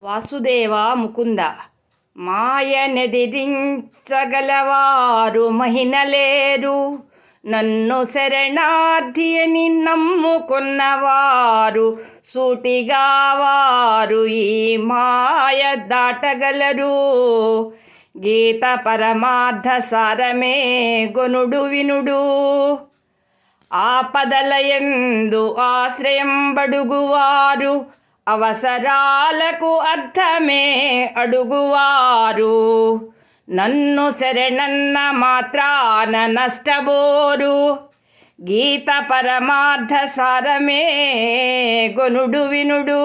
వాసుదేవ ముకుంద మాయనెదిరించగలవారు మహినలేరు. నన్ను శరణార్థి అని నమ్ముకున్నవారు సూటిగా వారు ఈ మాయ దాటగలరు. గీత పరమార్థ సారమే గొనుడు వినుడు. ఆపదలయందు ఆశ్రయం బడుగువారు అవసరాలకు అర్థమే అడుగువారు. నన్ను శరణన్న మాత్రాన నష్టబోరు. గీత పరమార్థ సారమే గొనుడు వినుడు.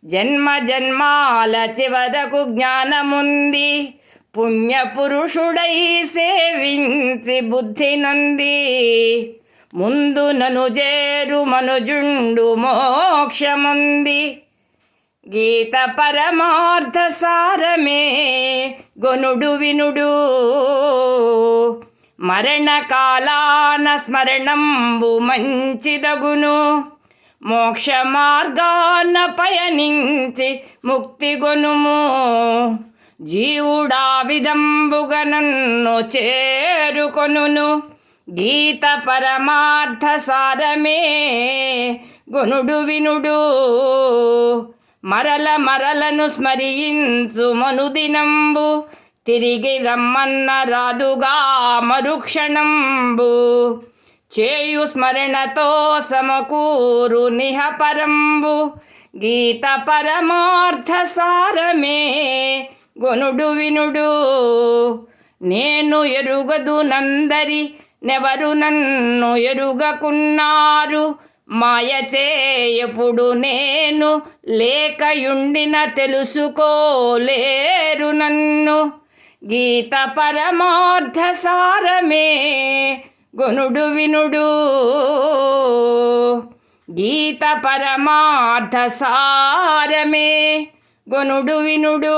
జన్మ జన్మాల చివరకు జ్ఞానముంది. పుణ్యపురుషుడై సేవించి బుద్ధి నంది. ముందు నను చేరు మనుజుండు మోక్షముంది. గీత పరమార్థ సారమే గొనుడు వినుడు. మరణకాలాన స్మరణంబు మంచిదగును. మోక్ష మార్గాన పయనించి ముక్తి గొనుము. జీవుడా విధంబుగా నన్ను చేరుకొనును. గీత పరమార్థ సారమే గొనుడు వినుడు. మరల మరలను స్మరించు మనుదినంబు. తిరిగి రమ్మన్న రాదుగా మరుక్షణంబు. చేయు స్మరణతో సమకూరు నిహపరంబు. గీత పరమార్థ సారమే గొనుడు వినుడు. నేను ఎరుగదు నందరి నెవరు నన్ను ఎరుగకున్నారు. మాయచే ఎప్పుడు నేను లేకయుండిన తెలుసుకోలేరు నన్ను. గీత పరమార్థ సారమే గొనుడు వినుడు. గీత పరమార్థ సారమే గొనుడు వినుడు.